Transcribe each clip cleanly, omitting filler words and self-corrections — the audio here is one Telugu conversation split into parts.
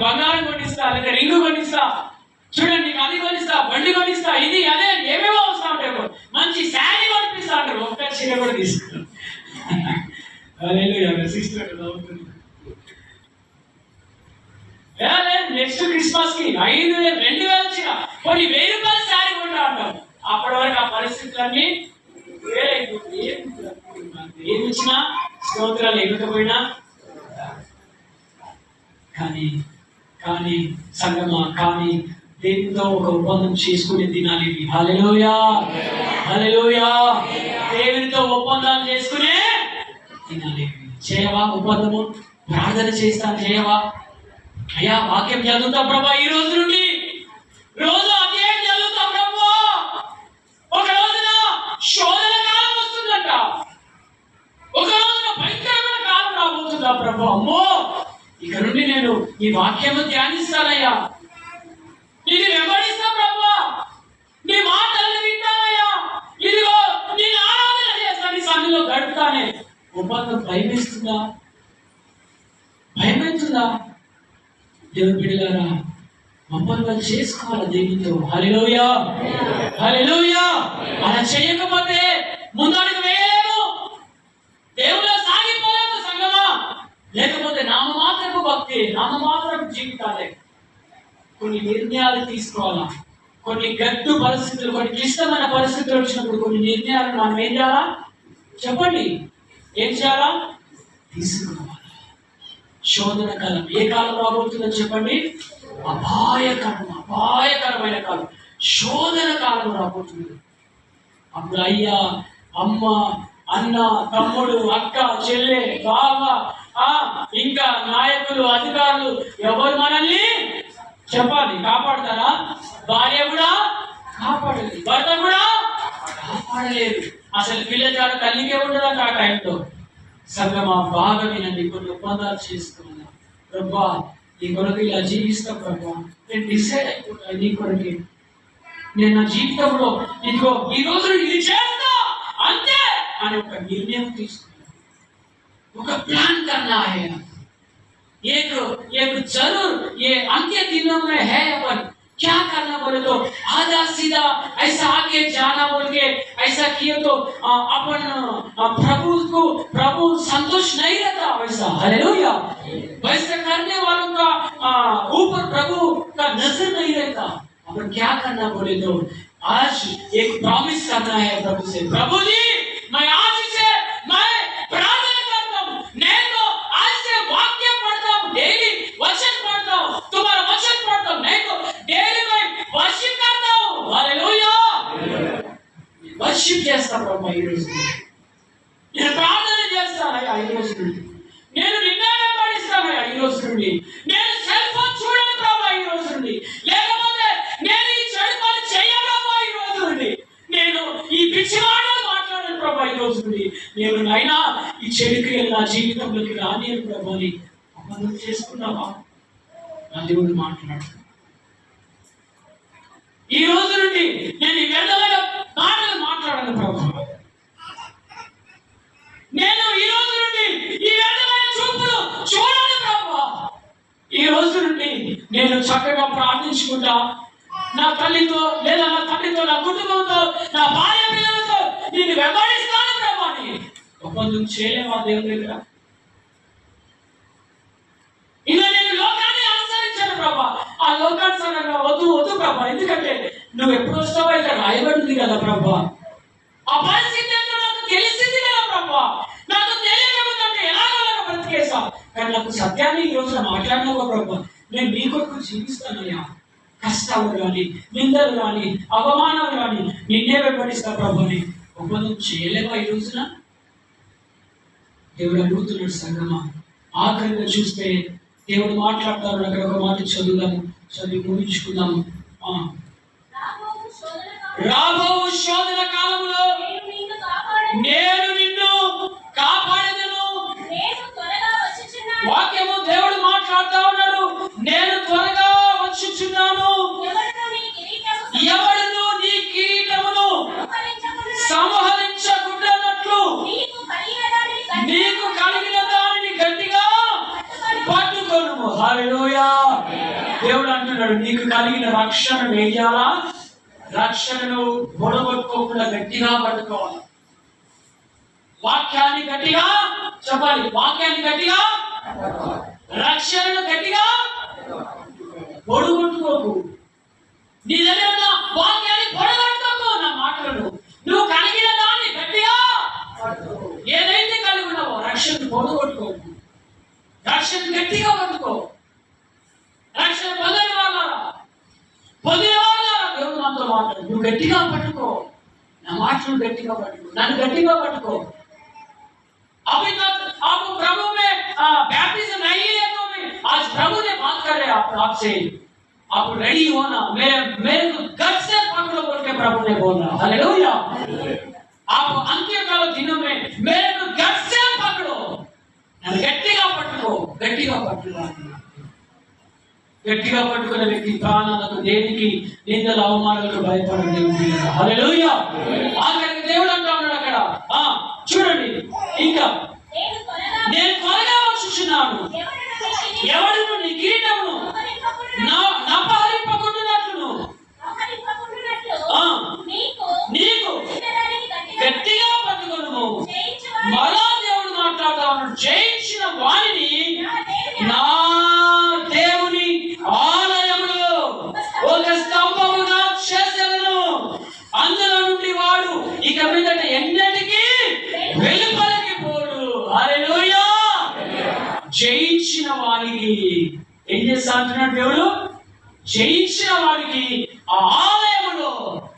బంగారం కొనిస్తా, లేదా రింగు కొనిస్తా, చూడండి నీకు అది కొనిస్తా, బండి కొనిస్తా, ఇది అదే ఏమేమో వస్తా ఉంటారు. మంచి శారీ కొనిపిస్తా అంటారు. ఒక్క చీర కూడా తీసుకుంటారు. నెక్స్ట్ క్రిస్మస్ కి 5,000 2,000 వచ్చిన కొన్ని 1000 రూపాయల శారీ కొంటా అంటాం. అప్పటి వరకు ఆ పరిస్థితులన్నీ ఏమి ఇచ్చినా స్తోత్రాలు ఎగకపోయినా, కానీ కానీ సంగమా, కానీ దేవునితో ఒక ఒప్పందం చేసుకునే దినాలు ఇవి. హల్లెలూయా, హల్లెలూయా. దేవునితో ఒప్పందాలు చేసుకునే దినాలు ఇవి. చేయవా ఒప్పందము? ప్రార్థన చేస్తాను, చేయవా? అయ్యా వాక్యం చదువుతా ప్రభా, ఈ రోజు నుండి రోజు అధ్యాయం చదువుతా ప్రభా. ఒక రోజున శోధన కాలం వస్తుందంట, ఒక రోజున భయంకరమైన కాలం రాబోతుందా ప్రభా. అమ్మో, ఇక నుండి నేను ఈ వాక్యము ధ్యానిస్తానయ్యా, ఇది వెంబడిస్తా ప్రభా, నీ మాటలు వింటానయ్యా, ఇదిగో నేను ఆరాధన చేస్తాను, ఈ సన్నిధిలో గడుపుతానే. ఒప్పందం భయమేస్తుందా? భయమవుతుందా? దేవుని బిడ్డలారా, ఒప్పందాలు చేసుకోవాలి దేవునితో. హల్లెలూయా, హల్లెలూయా. అలా చేయకపోతే ముందడుగు వేయలేము, దేవుడిలో సాగిపోలేము సంగమా. లేకపోతే నామమాత్రపు భక్తి, నామమాత్రపు జీవితాలే. కొన్ని నిర్ణయాలు తీసుకోవాలా, కొన్ని గడ్డు పరిస్థితులు, కొన్ని క్లిష్టమైన పరిస్థితులు వచ్చినప్పుడు కొన్ని నిర్ణయాలు మనం ఏం చేయాలా? చెప్పండి, ఏం చేయాలా? తీసుకోవాలి. శోధన కాలం ఏ కాలం రాబోతుందో చెప్పండి? అపాయకరమైన కాలం, శోధన కాలం రాబోతుంది. అప్పుడు అయ్యా, అమ్మ, అన్న, తమ్ముడు, అక్క, చెల్లె, బావ, ఇంకా నాయకులు, అధికారులు ఎవరు మనల్ని చెప్పాలి కాపాడుతారా? భార్య కూడా కాపాడలేదు, భర్త కూడా కాపాడలేదు. అసలు పిల్లచాడు తల్లికే ఉండదంట ఆ టైంలో. సంగమా, బాగా వినండి. కొన్ని ఒప్పందాలు చేసుకున్నా, ప్రభా నీ కొరకు ఇలా జీవిస్తా ప్రభా, నేను డిసైడ్ అయిపోతా నీ కొరకి, నేను నా జీవితంలో ఇదిగో ఈ రోజు ఇది చేస్తా అంతే అని ఒక నిర్ణయం తీసుకున్నా, ఒక ప్లాన్ करना है। एक जरूर ये अंत्य दिनों में है, अपन क्या करना बोले तो आधा सीधा ऐसा आगे जाना बोल के ऐसा किए तो अपन प्रभु संतोष नहीं रहता वैसा। हालेलुया। वैसा करने वालों का ऊपर प्रभु का नजर नहीं रहता। अपन क्या करना बोले तो आज एक प्रॉमिस करना है प्रभु से, प्रभु जी मैं आज से मैं प्रार्थना करता हूँ, नहीं तो आज से वाक्य पढ़ता हूँ, डेली वचन पढ़ता हूँ, तुम्हारा वचन पढ़ता हूँ, नहीं तो डेली मैं वर्शिप करता हूँ। हालेलुया। वर्शिप చేస్తా ప్రభు, ఈ రోజు నేను ప్రార్థన చేస్తానయ్యా, ఈ రోజు నుండి నేను నిన్నే పడిస్తానయ్యా, ఈ రోజు నుండి నేను సెల్ ఫోన్ చూడను ప్రభు, ఈ రోజు నుండి లేకపోతే నేను ఈ చెడు పని చేయను ప్రభు, ఈ రోజు నుండి నేను ఈ పిచ్చి మాటలు మాట్లాడను ప్రభు, ఈ రోజు నుండి నేను అయినా ఈ చెడు క్రియలు నా జీవితంలోకి రానియను ప్రభు అని ఒప్పందం చేసుకున్నావా? నా దేవుడు మాట్లాడుతున్నాడు. ఈ రోజు నుండి నేను ఈ వ్యర్థమైన మాటలు మాట్లాడను ప్రభు, నేను ఈ రోజు నుండి ఈ వ్యర్థమైన చూపులు చూడను ప్రభు. ఈ రోజు నుండి నేను చక్కగా ప్రార్థించుకుంటా, నా తల్లితో లేదా నా తండ్రితో, నా కుటుంబంతో, నా భార్య పిల్లలతో నేను వెంబడిస్తాను ప్రభు అని ఒప్పందం చేయలేమా దేవుని దగ్గర? ఇలా నేను లోకాన్ని అనుసరించాను ప్రభా, ఆ లోకానుసారంగా వద్దు ప్రభా, ఎందుకంటే నువ్వు ఎప్పుడు వస్తావో ఇక్కడ రాయబడింది కదా ప్రభా. ఆ పరిస్థితి ఏంటో నాకు తెలిసింది కదా ప్రభా, నాకు తెలియకపోతే ఎలాగోలాగా బ్రతికేసా, కానీ నాకు సత్యాన్ని ఈ రోజున మాట్లాడినావు ప్రభా. నేను నీ కొరకు జీవిస్తానయ్యా, కష్టాలు కానీ, నిందలు కానీ, అవమానాలు కానీ నిన్నే వెంబడిస్తా ప్రభు అని ఒప్పందం చేయలేవా ఈ రోజున? దేవుడు అడుగుతున్నాడు సంగమా. ఆఖరిగా చూస్తే దేవుడు మాట్లాడతారు. అక్కడ ఒక మాట చదువుదాము, చదివి ముగించుకుందాము. రాబో శోధన కాలంలో నేను నిన్ను కాపాడేదను. వాక్యము దేవుడు మాట్లాడుతా ఉన్నాడు, నేను త్వరగా వచ్చుచున్నాను. ఎవడును నీ కిరీటమును సంహరించకుండానట్లు నీకు కలిగిన దానిని గట్టిగా పట్టుకొనుము. హల్లెలూయా. అంటున్నాడు, నీకు కలిగిన రక్షణను వేయాలా, రక్షణను బొడగొట్టుకోకుండా గట్టిగా పట్టుకోవాలి. వాక్యాన్ని గట్టిగా చెప్పాలి, వాక్యాన్ని గట్టిగా, రక్షణను గట్టిగా పొడుగొట్టుకోకు. నీ దగ్గర ఉన్న వాక్యాన్ని పొడగొట్టుకోకు. నా మాటలను నువ్వు కలిగిన దాన్ని గట్టిగా ఏదైతే కలిగి ఉన్నావో రక్షణ పొడగొట్టుకోకు. రక్షణ గట్టిగా పట్టుకో. రక్షణ పొందని వాళ్ళారా, పొందిన వాళ్ళారా, దేవుడు నాతో మాట్లాడు. నువ్వు గట్టిగా పట్టుకో, నా మాటలు గట్టిగా పట్టుకో, నన్ను గట్టిగా పట్టుకో. अभी तक आपको प्रभु में बैप्टिज्म नहीं है तो भी आज प्रभु ने बात कर रहे हैं आपसे, आप रेडी हो ना, मेरे को गट से पकड़ो बोल के प्रभु ने बोला। हालेलुया। आप अंत्यकाल दिनों में मेरे को गट से पकड़ो, గట్టిగా పట్టుకో, గట్టిగా పట్టుకో. గట్టిగా పట్టుకునే వ్యక్తి ప్రాణాలకు, దేనికి, నిందల అవమానాలకు భయపడే దేవుడు. హల్లెలూయా. ఆఖరికి దేవుడు అంటా ఉన్నాడు అక్కడ, చూడండి, ఇంకా నేను త్వరగా వచ్చుచున్నాను, ఎవడును నీ కిరీటమును నపహరింపకుండునట్లును నీకు గట్టిగా పట్టుకొనుము. మరో దేవుడు మాట్లాడుతా ఉన్నాడు, జయించిన వారిని నా దేవుని ఆలయములో ఒక స్తంభముగా చేసెదను, అందులో నుండి వాడు ఇక మీదట ఎన్నటికీ వెలుపలికి పోడు. హల్లెలూయా. జయించిన వారికి ఏం చేస్తా అంటున్నాడు దేవుడు, జయించిన వారికి ఆ ఆలయములో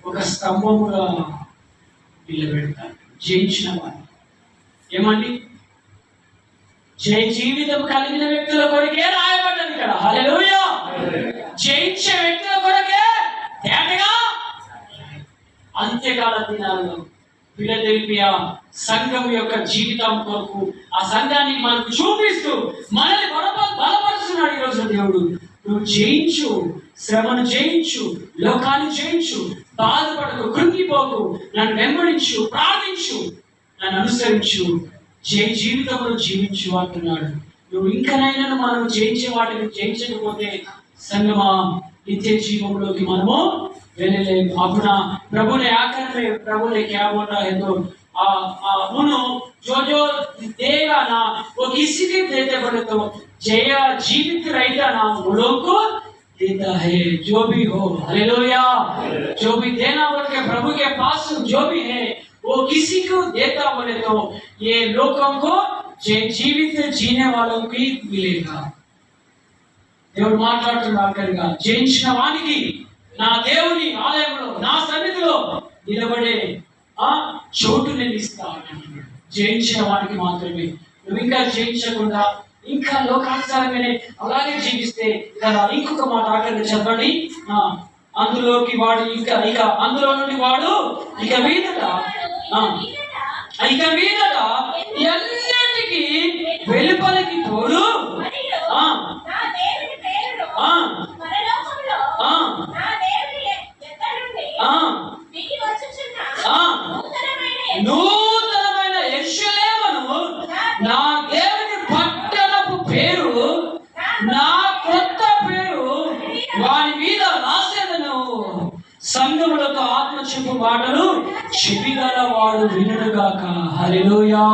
ఒక స్తంభముగా నిలబెడతాడు. జయించిన వారికి ఏమండి, జయ జీవితం కలిగిన వ్యక్తుల కొరకే రాయబడ్డది ఇక్కడ. హల్లెలూయా. జయించే వ్యక్తుల కొరకే తేటగా అంత్యకాల దినాల్లో ఫిలదెల్ఫియా సంఘం యొక్క జీవితం కొరకు ఆ సంఘాన్ని మనకు చూపిస్తూ మనల్ని బలపరుస్తున్నాడు ఈరోజు దేవుడు. నువ్వు జయించు, శ్రమను జయించు, లోకాన్ని జయించు, బాధపడకు, కృంగిపోకు, నన్ను వెంబడించు, ప్రార్థించు, నన్ను అనుసరించు, జీవితంలో జీవించు అంటున్నాడు. నువ్వు ఇంకనైనా మనం జయించే వాటిని జయించకపోతే సంగమా నిత్య జీవంలోకి మనము వెళ్ళలేము. అప్పుడు प्रभु ने आकर में प्रभु ने क्या बोल रहा है तो उन्होंने जो देगा ना वो किसी भी देते बोले तो जय जीवित रहेगा ना वो लोग को देता है, जो भी हो। हालेलुया। जो भी देना बोल के प्रभु के पास जो भी है वो किसी को देता बोले तो ये लोगों को जीवित जीने वालों को ही मिलेगा। దేవుడు మాట్లాడుతున్నాడుగా, జయించిన వానికి నా దేవుని ఆలయంలో, నా సన్నిధిలో నిలబడే చోటు నేను ఇస్తాను. జయించిన వానికి మాత్రమే. నువ్వు ఇంకా జయించకుండా ఇంకా లోకానుసారంగానే అలాగే జీవిస్తే కదా. ఇంకొక మాట ఆఖరి చెప్పండి, అందులోకి వాడు ఇక అందులో నుండి వాడు ఇక మీదట ఎన్నిటికీ వెలుపలికి పోడు. నూతనమైన యెరూషలేమును నా దేవుని పట్టణపు పేరు, నా కొత్త పేరు వారి మీద రాసేదను. సంఘములతో ఆత్మ చెప్పు మాటలు చెప్పగల వాడు వినుగాక. హల్లెలూయా.